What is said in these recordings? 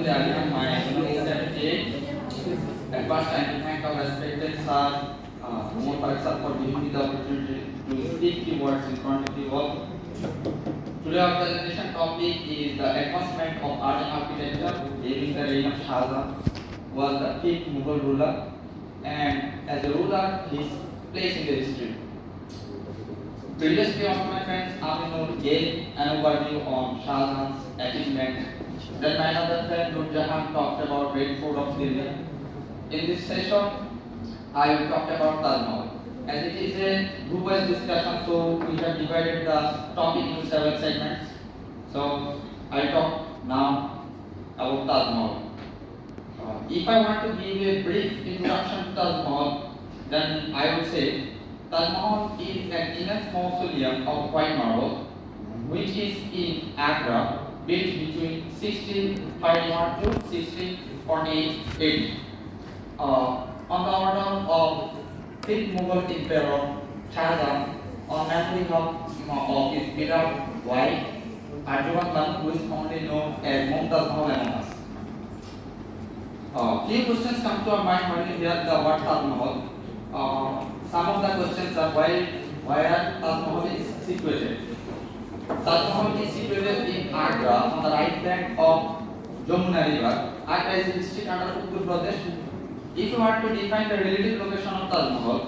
the other my economic strategy. At first, I thank our respected sir, Umar Farak sir, for giving me the opportunity to speak few words in front of you all. Today, our presentation topic is the advancement of art and architecture during the reign of Shah Jahan. Was the fifth Mughal ruler, and as a ruler, his place in the history. Previously, also my friends, Aminur gave an overview on Shah Jahan's achievement. Then my other friend Nur Jahan talked about Red Fort of Delhi. In this session, I will talk about Tajmahal. As it is a group-wise discussion, so we have divided the topic into several segments. So I will talk now about Tajmahal. If I want to give a brief introduction to Tajmahal, then I would say Tajmahal is an immense mausoleum of white marble, which is in Agra, built between 1631 to 1648 AD. On the order of fifth Mughal Emperor Shah Jahan, on marrying of his beloved wife Tajmahal, who is commonly known as Mumtaz Mahal among us. Few questions come to our mind when we hear the word Tajmahal. Some of the questions are where Tajmahal is situated. Tajmahal is situated in Agra on the right bank of Jamuna River. Agra is a district under Uttar Pradesh. If you want to define the relative location of Tajmahal,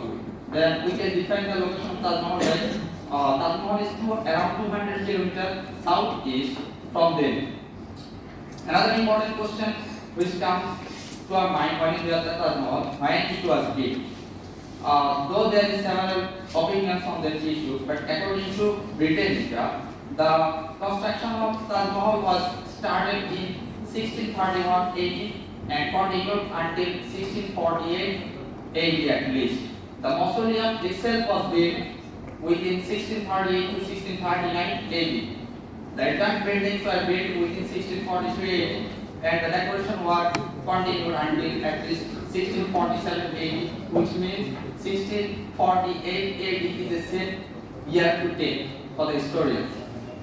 then we can define the location of Tajmahal as Tajmahal is around 200 km southeast from Delhi. Another important question which comes to our mind when we hear the Tajmahal, when it was built. Though there is several opinions on that issue, but according to Britannica, the construction of Taj Mahal was started in 1631 AD and continued until 1648 AD at least. The mausoleum itself was built within 1638 to 1639 AD. The advanced buildings were built within 1643 AD and the decoration was continued until at least 1647 AD, which means 1648 AD is a safe year to take for the historians.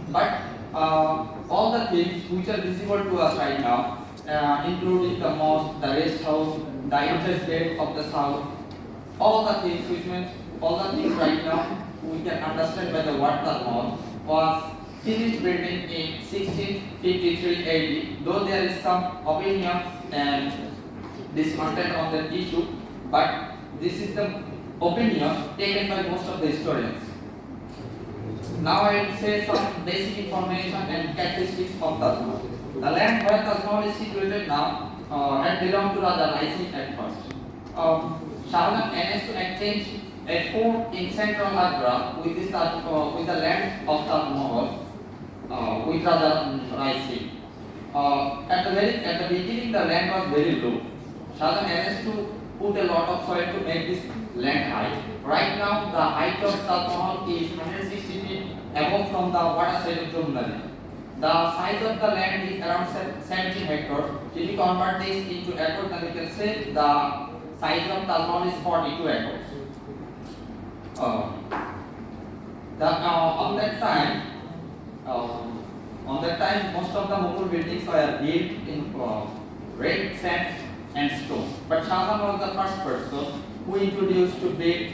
But all the things which are visible to us right now, including the mosque, the rest house, the entrance gate of the south, all the things, which means all the things right now we can understand by the word Tajmahal, was finished building in 1653 AD, though there is some opinions and discontent on that issue, but this is the opinion taken by most of the historians. Now I will say some basic information and characteristics of Tajmahal. The land where Tajmahal is situated now had belonged to Raja Raisi at first. Shah Jahan managed to exchange a fort in central Agra with the land of Tajmahal with Raja Raisi. At the beginning, the land was very low. Shah Jahan managed to put a lot of soil to make this land high. Right now, the height of Tajmahal is 160 feet above from the water side of Jamuna. The size of the land is around 17 hectares. If you convert this into acres, then we can say the size of Tajmahal is 42 acres. On that time, most of the Mughal buildings were built in red sand and stone. But Shah Jahan was the first person who introduced to build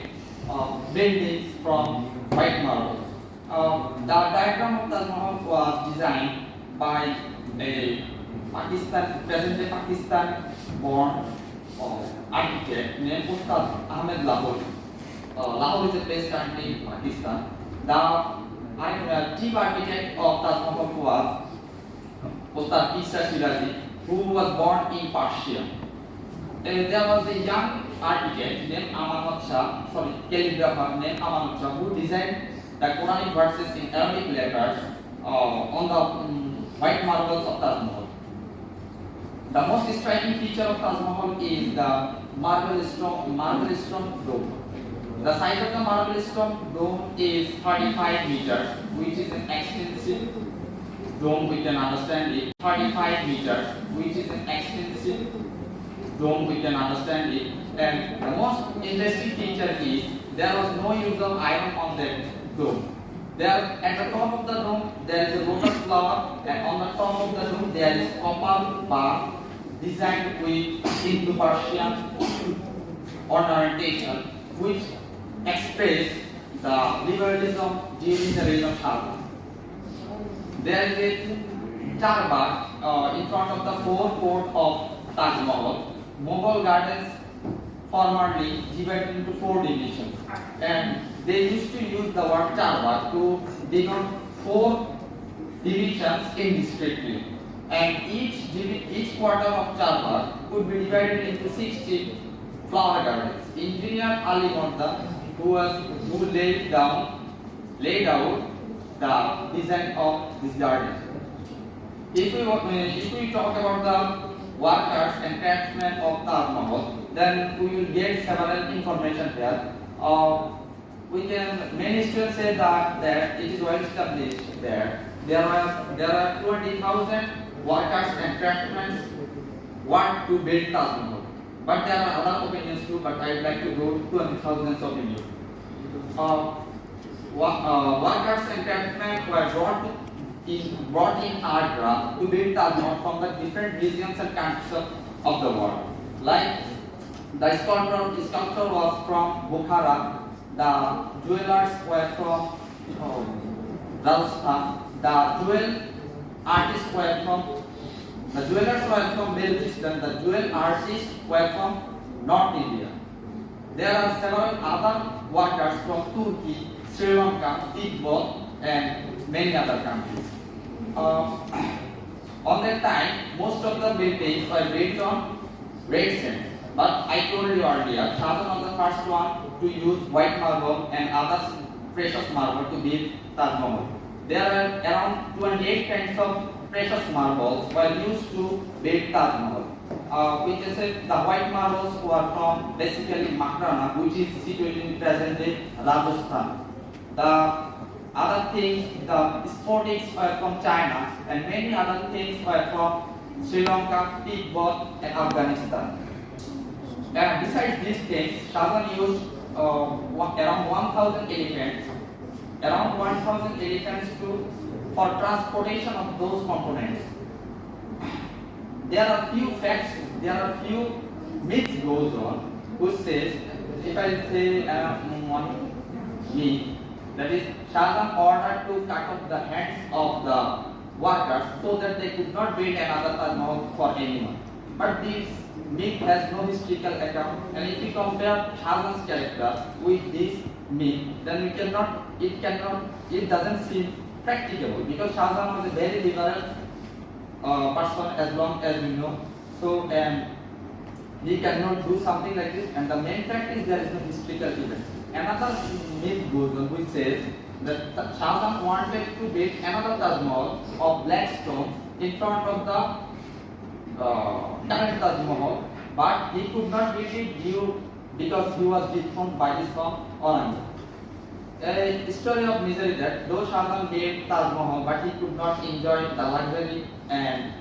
buildings from white marbles. The diagram of Taj Mahal was designed by a present-day Pakistan-born architect named Ustad Ahmed Lahori. Lahore is a place currently in Pakistan. The chief architect of Taj Mahal was Ustad Isa Shirazi, who was born in Persia. There was a young architect named calligrapher named Amanat Shah, who designed the Quranic verses in Arabic letters on the white marbles of Taj Mahal. The most striking feature of Taj Mahal is the marble stone dome. The size of the marble stone dome is 35 meters, which is an extensive dome. We can understand it. 35 meters, which is an extensive dome. We can understand it. And the most interesting feature is there was no use of iron on that dome. There at the top of the dome there is a lotus flower, and on the top of the dome there is copper bar designed with Indo-Persian ornamentation, which express the liberalism during the reign of Shah. There is a charbagh in front of the forecourt of Tajmahal. Mughal gardens formerly divided into 4 divisions, and they used to use the word charbagh to denote 4 divisions indiscreetly, and each quarter of charbagh could be divided into 60 flower gardens. Engineer Ali Morda, who laid out the design of this garden. If we talk about the workers and craftsmen of Taj Mahal, then we will get several information here. Many students say that it is well established there are 20,000 workers and craftsmen want to build Taj Mahal. But there are other opinions too, but I would like to go to 20,000 opinion. Workers and craftsmen were brought in Agra to build Taj Mahal from the different regions and countries of the world. Like the sculptor was from Bukhara, the jewelers were from Rajasthan, the jewelers were from Balochistan, the jewel artists were from North India. There are several other workers from Turkey, Sri Lanka, Tibet, and many other countries. On that time, most of the buildings were built on red sand. But I told you earlier, Shah Jahan was the first one to use white marble and other precious marble to build Taj Mahal. There are around 28 kinds of precious marbles were used to build Taj Mahal. We can say the white marbles were from basically Makrana, which is situated in present-day Rajasthan. The other things, the sportics were from China, and many other things were from Sri Lanka, Tibet, and Afghanistan. And besides these things, Shah Jahan used around 1,000 elephants for transportation of those components. There are few facts, there are few myths goes on, which says, if I say one myth, that is Shah Jahan ordered to cut off the hands of the workers so that they could not build another Taj Mahal for anyone. But this myth has no historical account, and if we compare Shah Jahan's character with this myth, then it doesn't seem practicable, because Shah Jahan was a very liberal person, as long as we know. So, and he cannot do something like this, and the main fact is there is no historical event. Another myth goes on which says that Shah Jahan wanted to build another Taj Mahal of black stones in front of the current Taj Mahal, but he could not build it because he was dethroned by his son Aurangzeb. A story of misery that though Shah Jahan built Taj Mahal, but he could not enjoy the luxury and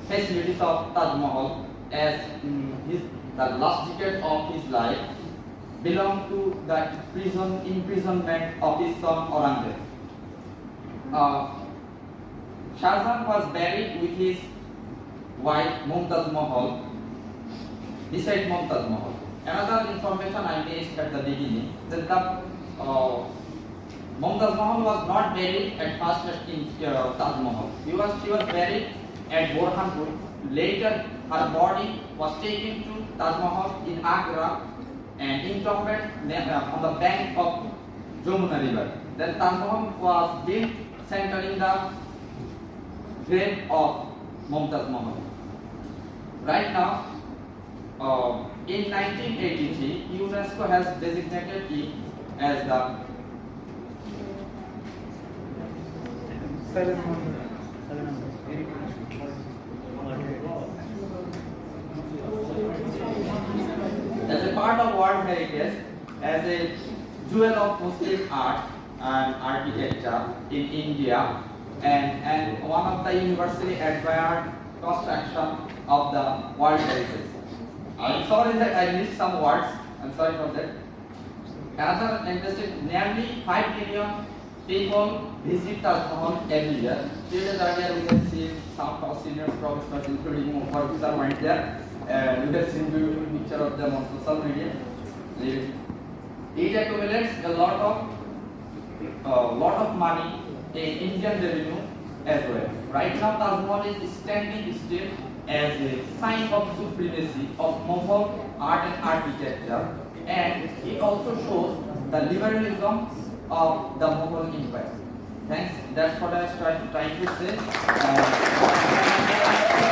facilities of Taj Mahal, as the last decade of his life belonged to the imprisonment of his son Aurangzeb. Shah Jahan was buried with his wife Mumtaz Mahal beside Mumtaz Mahal. Another information I missed at the beginning, that the Mumtaz Mahal was not buried at first in Taj Mahal. She was buried at Borhanpur. Later, her body was taken to Taj Mahal in Agra and entombed on the bank of Jamuna River. Then Taj Mahal was built centering the grave of Mumtaz Mahal. Right now, in 1983, UNESCO has designated it as the as a part of World Heritage, as a jewel of Muslim art and architecture in India, and one of the universally admired construction of the World Heritage. I'm sorry that I missed some words. I'm sorry for that. Another interesting, nearly 5 million people visit Tajmahal every year. 3 days earlier, we can see some of our senior professors, including Professor, went there. You can see beautiful picture of them on social media. It accumulates a lot of money in Indian revenue as well. Right now, Taj Mahal is standing still as a sign of supremacy of Mughal art and architecture, and it also shows the liberalism of the Mughal Empire. Thanks. That's what I was trying to say.